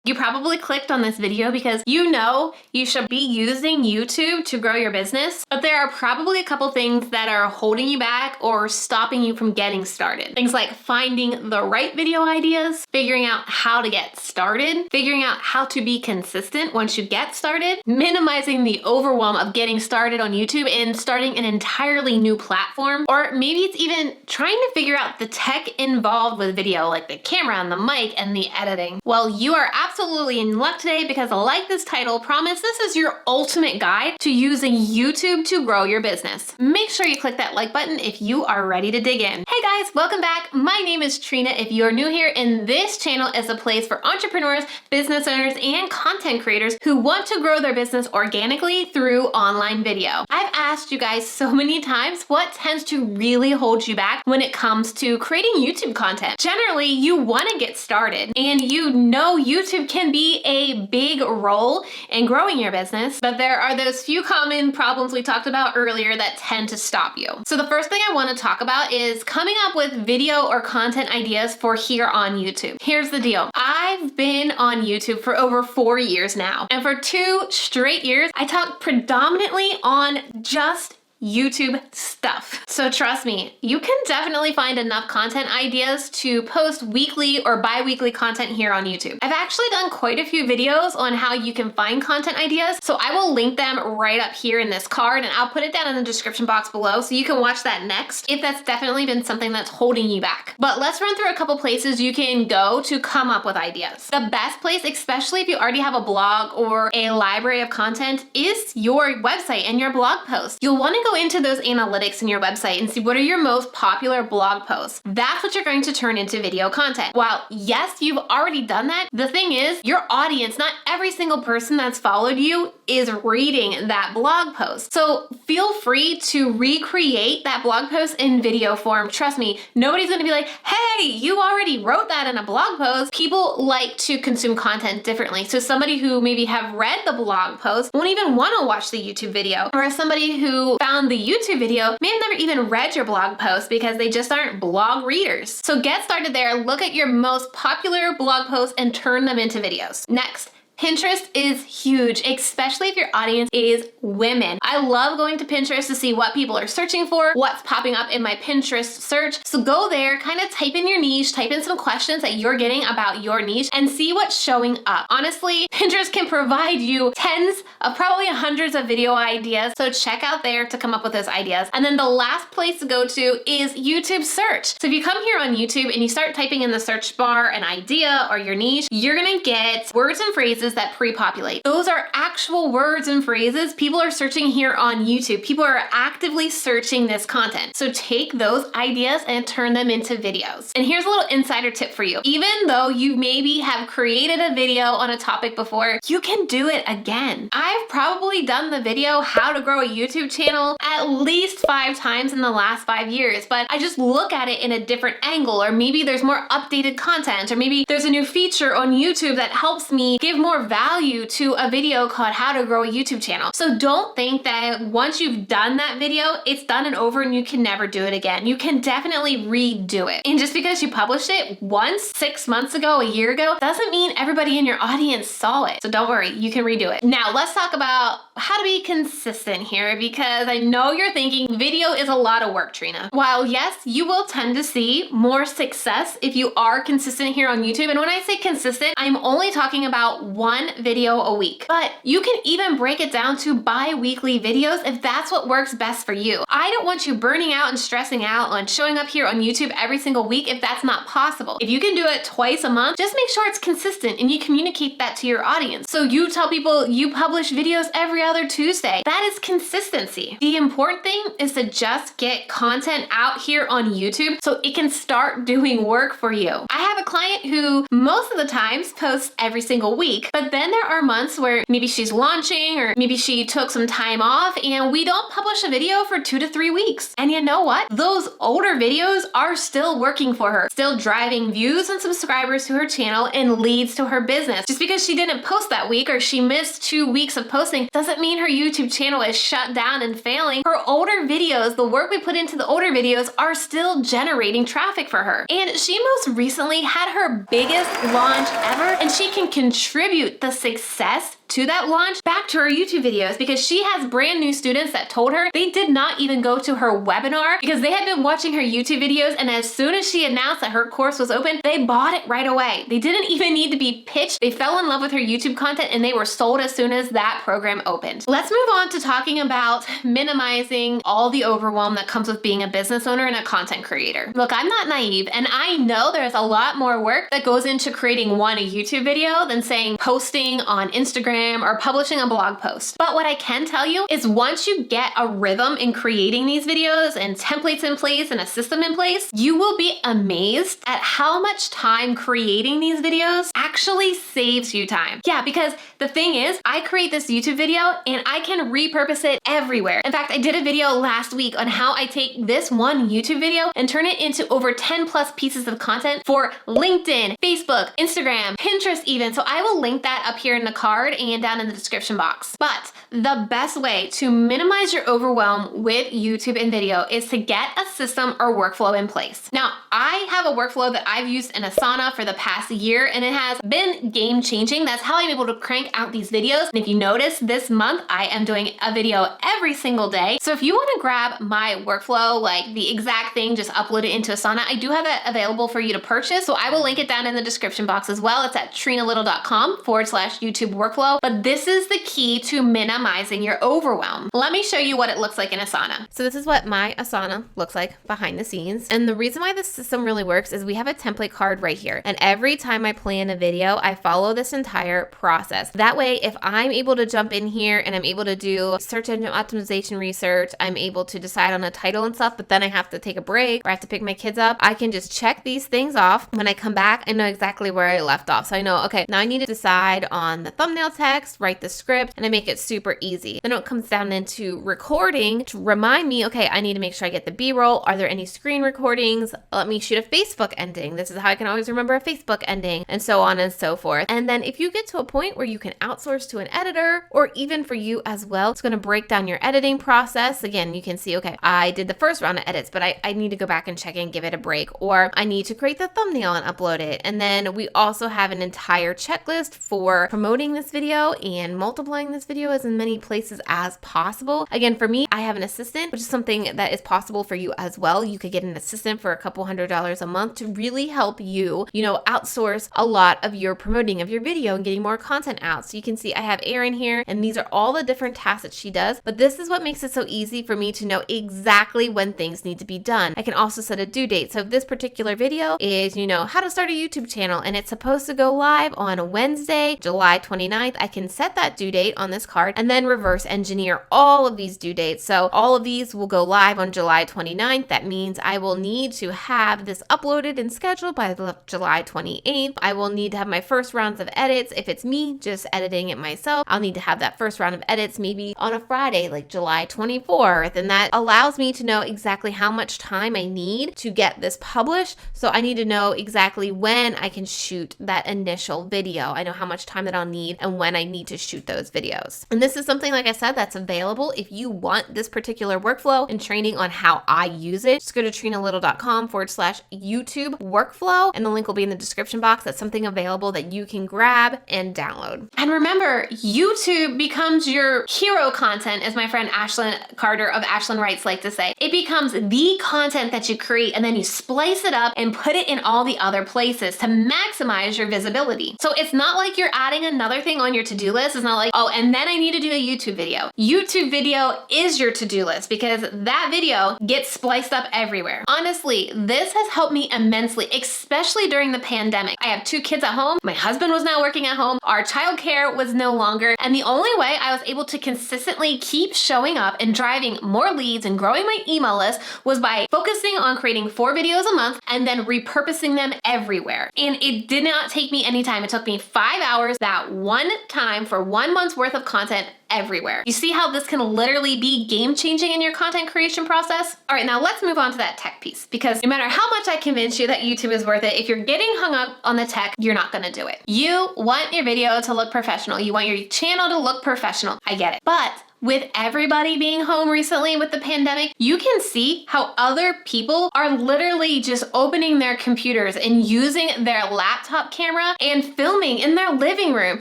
You probably clicked on this video because you know you should be using YouTube to grow your business, but there are probably a couple things that are holding you back or stopping you from getting started. Things like finding the right video ideas, figuring out how to get started, figuring out how to be consistent once you get started, minimizing the overwhelm of getting started on YouTube and starting an entirely new platform, or maybe it's even trying to figure out the tech involved with video, like the camera and the mic and the editing. Well, you are absolutely in luck today because, like this title promised, this is your ultimate guide to using YouTube to grow your business. Make sure you click that like button if you are ready to dig in. Hey guys, welcome back. My name is Trina. If you're new here, and this channel is a place for entrepreneurs, business owners, and content creators who want to grow their business organically through online video. I've asked you guys so many times what tends to really hold you back when it comes to creating YouTube content. Generally, you want to get started and you know YouTube can be a big role in growing your business, but there are those few common problems we talked about earlier that tend to stop you. So the first thing I want to talk about is coming up with video or content ideas for here on YouTube. Here's the deal. I've been on YouTube for over 4 years now, and for 2 straight years, I talk predominantly on just YouTube stuff. So trust me, you can definitely find enough content ideas to post weekly or bi-weekly content here on YouTube. I've actually done quite a few videos on how you can find content ideas, so I will link them right up here in this card, and I'll put it down in the description box below so you can watch that next if that's definitely been something that's holding you back. But let's run through a couple places you can go to come up with ideas. The best place, especially if you already have a blog or a library of content, is your website and your blog post. You'll want to go into those analytics in your website and see what are your most popular blog posts. That's what you're going to turn into video content. While yes, you've already done that, the thing is your audience, not every single person that's followed you is reading that blog post. So feel free to recreate that blog post in video form. Trust me, nobody's going to be like, hey, you already wrote that in a blog post. People like to consume content differently. So somebody who maybe have read the blog post won't even want to watch the YouTube video, or somebody who found the YouTube video may have never even read your blog post because they just aren't blog readers. So get started there, look at your most popular blog posts and turn them into videos. Next, Pinterest is huge, especially if your audience is women. I love going to Pinterest to see what people are searching for, what's popping up in my Pinterest search. So go there, kind of type in your niche, type in some questions that you're getting about your niche and see what's showing up. Honestly, Pinterest can provide you tens of probably hundreds of video ideas. So check out there to come up with those ideas. And then the last place to go to is YouTube search. So if you come here on YouTube and you start typing in the search bar an idea or your niche, you're gonna get words and phrases that pre-populate. Those are actual words and phrases people are searching here on YouTube. People are actively searching this content. So take those ideas and turn them into videos. And here's a little insider tip for you. Even though you maybe have created a video on a topic before, you can do it again. I've probably done the video how to grow a YouTube channel at least 5 times in the last 5 years, but I just look at it in a different angle, or maybe there's more updated content, or maybe there's a new feature on YouTube that helps me give more value to a video called How to Grow a YouTube Channel. So don't think that once you've done that video, it's done and over and you can never do it again. You can definitely redo it. And just because you published it once, 6 months ago, a year ago, doesn't mean everybody in your audience saw it. So don't worry, you can redo it. Now let's talk about how to be consistent here, because I know you're thinking video is a lot of work, Trina. While yes, you will tend to see more success if you are consistent here on YouTube. And when I say consistent, I'm only talking about one video a week, but you can even break it down to bi-weekly videos if that's what works best for you. I don't want you burning out and stressing out on showing up here on YouTube every single week if that's not possible. If you can do it twice a month, just make sure it's consistent and you communicate that to your audience. So you tell people you publish videos every other Tuesday. That is consistency. The important thing is to just get content out here on YouTube so it can start doing work for you. I have a client who most of the times posts every single week, but then there are months where maybe she's launching or maybe she took some time off and we don't publish a video for 2 to 3 weeks. And you know what? Those older videos are still working for her, still driving views and subscribers to her channel and leads to her business. Just because she didn't post that week or she missed 2 weeks of posting doesn't doesn't mean her YouTube channel is shut down and failing. Her older videos, the work we put into the older videos, are still generating traffic for her. And she most recently had her biggest launch ever, and she can contribute the success to that launch back to her YouTube videos because she has brand new students that told her they did not even go to her webinar because they had been watching her YouTube videos, and as soon as she announced that her course was open, they bought it right away. They didn't even need to be pitched. They fell in love with her YouTube content and they were sold as soon as that program opened. Let's move on to talking about minimizing all the overwhelm that comes with being a business owner and a content creator. Look, I'm not naive, and I know there's a lot more work that goes into creating one YouTube video than saying posting on Instagram or publishing a blog post. But what I can tell you is once you get a rhythm in creating these videos and templates in place and a system in place, you will be amazed at how much time creating these videos actually saves you time. Yeah, because the thing is, I create this YouTube video and I can repurpose it everywhere. In fact, I did a video last week on how I take this one YouTube video and turn it into over 10 plus pieces of content for LinkedIn, Facebook, Instagram, Pinterest even. So I will link that up here in the card and down in the description box. But the best way to minimize your overwhelm with YouTube and video is to get a system or workflow in place. Now, I have a workflow that I've used in Asana for the past year, and it has been game changing. That's how I'm able to crank out these videos. And if you notice, this month I am doing a video every single day. So if you want to grab my workflow, like the exact thing, just upload it into Asana, I do have it available for you to purchase. So I will link it down in the description box as well. It's at trinalittle.com/YouTube workflow. But this is the key to minimizing your overwhelm. Let me show you what it looks like in Asana. So this is what my Asana looks like behind the scenes. And the reason why this system really works is we have a template card right here. And every time I plan a video, I follow this entire process. That way, if I'm able to jump in here and I'm able to do search engine optimization research, I'm able to decide on a title and stuff, but then I have to take a break or I have to pick my kids up, I can just check these things off. When I come back, I know exactly where I left off. So I know, okay, now I need to decide on the thumbnail text, write the script, and I make it super easy. Then it comes down into recording to remind me, okay, I need to make sure I get the B-roll. Are there any screen recordings? Let me shoot a Facebook ending. This is how I can always remember a Facebook ending, and so on and so forth. And then if you get to a point where you can outsource to an editor, or even for you as well, it's going to break down your editing process. Again, you can see, okay, I did the first round of edits, but I need to go back and check and give it a break, or I need to create the thumbnail and upload it. And then we also have an entire checklist for promoting this video and multiplying this video as in many places as possible. Again, for me, I have an assistant, which is something that is possible for you as well. You could get an assistant for a couple $100s a month to really help you, outsource a lot of your promoting of your video and getting more content out. So you can see I have Erin here, and these are all the different tasks that she does, but this is what makes it so easy for me to know exactly when things need to be done. I can also set a due date. So if this particular video is, how to start a YouTube channel, and it's supposed to go live on Wednesday, July 29th, I can set that due date on this card and then reverse engineer all of these due dates. So all of these will go live on July 29th. That means I will need to have this uploaded and scheduled by July 28th. I will need to have my first rounds of edits. If it's me just editing it myself, I'll need to have that first round of edits maybe on a Friday, like July 24th. And that allows me to know exactly how much time I need to get this published. So I need to know exactly when I can shoot that initial video. I know how much time that I'll need and when I need to shoot those videos. And this is something, like I said, that's available if you want this particular workflow and training on how I use it. Just go to trinalittle.com/YouTube workflow, and the link will be in the description box. That's something available that you can grab and download. And remember, YouTube becomes your hero content, as my friend Ashlyn Carter of Ashlyn Writes like to say. It becomes the content that you create, and then you splice it up and put it in all the other places to maximize your visibility. So it's not like you're adding another thing on your to-do list. It's not like, oh, and then I need to do a YouTube video. YouTube video is your to-do list because that video gets spliced up everywhere. Honestly, this has helped me immensely, especially during the pandemic. I have 2 kids at home. My husband was now working at home. Our childcare was no longer. And the only way I was able to consistently keep showing up and driving more leads and growing my email list was by focusing on creating 4 videos a month and then repurposing them everywhere. And it did not take me any time. It took me 5 hours that one time for 1 month's worth of content everywhere. You see how this can literally be game-changing in your content creation process? All right, now let's move on to that tech piece, because no matter how much I convince you that YouTube is worth it, if you're getting hung up on the tech, you're not gonna do it. You want your video to look professional. You want your channel to look professional. I get it. But with everybody being home recently with the pandemic, you can see how other people are literally just opening their computers and using their laptop camera and filming in their living room.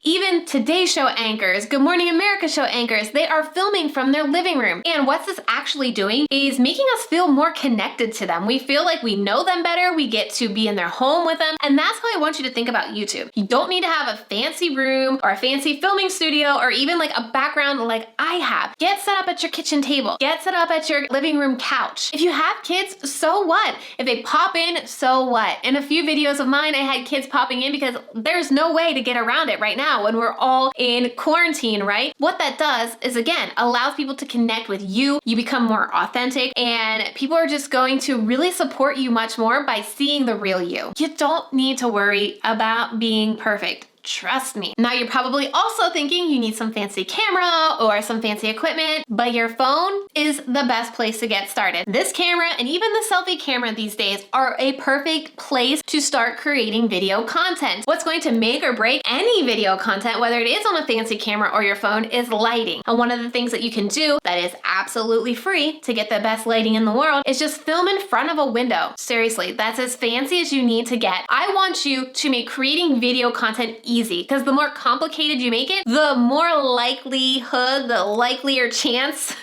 Even Today Show anchors, Good Morning America show anchors, they are filming from their living room. And what's this actually doing is making us feel more connected to them. We feel like we know them better. We get to be in their home with them. And that's how I want you to think about YouTube. You don't need to have a fancy room or a fancy filming studio or even like a background like I have. Get set up at your kitchen table. Get set up at your living room couch. If you have kids, so what? If they pop in, so what? In a few videos of mine, I had kids popping in because there's no way to get around it right now when we're all in quarantine, right? What that does is, again, allows people to connect with you. You become more authentic, and people are just going to really support you much more by seeing the real you. You don't need to worry about being perfect. Trust me. Now you're probably also thinking you need some fancy camera or some fancy equipment, but your phone is the best place to get started. This camera and even the selfie camera these days are a perfect place to start creating video content. What's going to make or break any video content, whether it is on a fancy camera or your phone, is lighting. And one of the things that you can do that is absolutely free to get the best lighting in the world is just film in front of a window. Seriously, that's as fancy as you need to get. I want you to make creating video content easy, because the more complicated you make it, the more likelihood, the likelier chance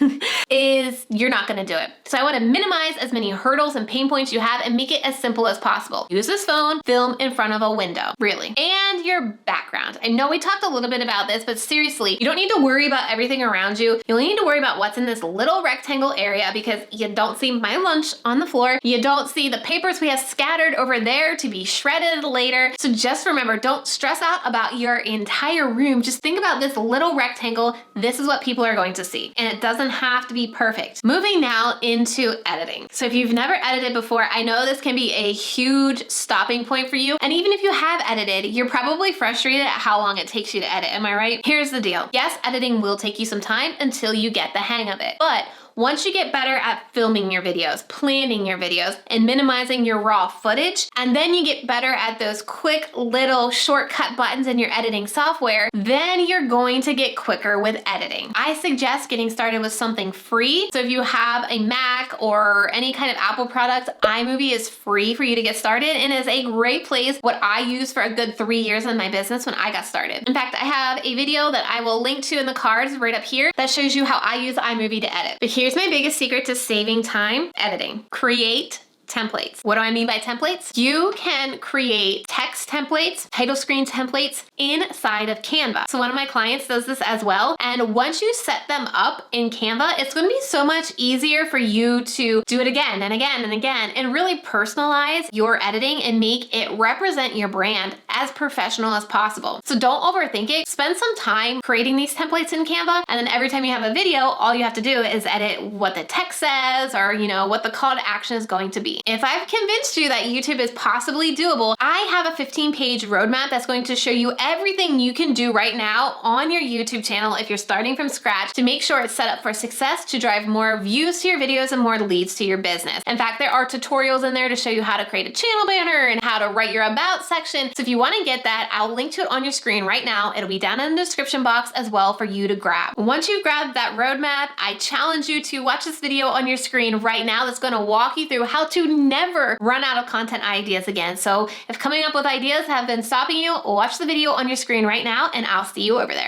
is you're not gonna do it. So I wanna minimize as many hurdles and pain points you have and make it as simple as possible. Use this phone, film in front of a window, really. And your background. I know we talked a little bit about this, but seriously, you don't need to worry about everything around you. You only need to worry about what's in this little rectangle area, because you don't see my lunch on the floor. You don't see the papers we have scattered over there to be shredded later. So just remember, don't stress out about your entire room. Just think about this little rectangle. This is what people are going to see, and it doesn't have to be perfect. Moving now into editing. So if you've never edited before, I know this can be a huge stopping point for you. And even if you have edited, you're probably frustrated at how long it takes you to edit. Am I right? Here's the deal. Yes, editing will take you some time until you get the hang of it, but once you get better at filming your videos, planning your videos, and minimizing your raw footage, and then you get better at those quick little shortcut buttons in your editing software, then you're going to get quicker with editing. I suggest getting started with something free. So if you have a Mac or any kind of Apple product, iMovie is free for you to get started and is a great place. What I used for a good 3 years in my business when I got started. In fact, I have a video that I will link to in the cards right up here that shows you how I use iMovie to edit. But here's my biggest secret to saving time: editing. Create templates. What do I mean by templates? You can create text templates, title screen templates inside of Canva. So one of my clients does this as well. And once you set them up in Canva, it's going to be so much easier for you to do it again and again and again and really personalize your editing and make it represent your brand as professional as possible. So don't overthink it. Spend some time creating these templates in Canva, and then every time you have a video, all you have to do is edit what the text says, or what the call to action is going to be. If I've convinced you that YouTube is possibly doable, I have a 15-page roadmap that's going to show you everything you can do right now on your YouTube channel if you're starting from scratch to make sure it's set up for success, to drive more views to your videos and more leads to your business. In fact, there are tutorials in there to show you how to create a channel banner and how to write your about section. So if you want to get that, I'll link to it on your screen right now. It'll be down in the description box as well for you to grab. Once you've grabbed that roadmap, I challenge you to watch this video on your screen right now that's going to walk you through how to never run out of content ideas again. So if coming up with ideas have been stopping you, watch the video on your screen right now, and I'll see you over there.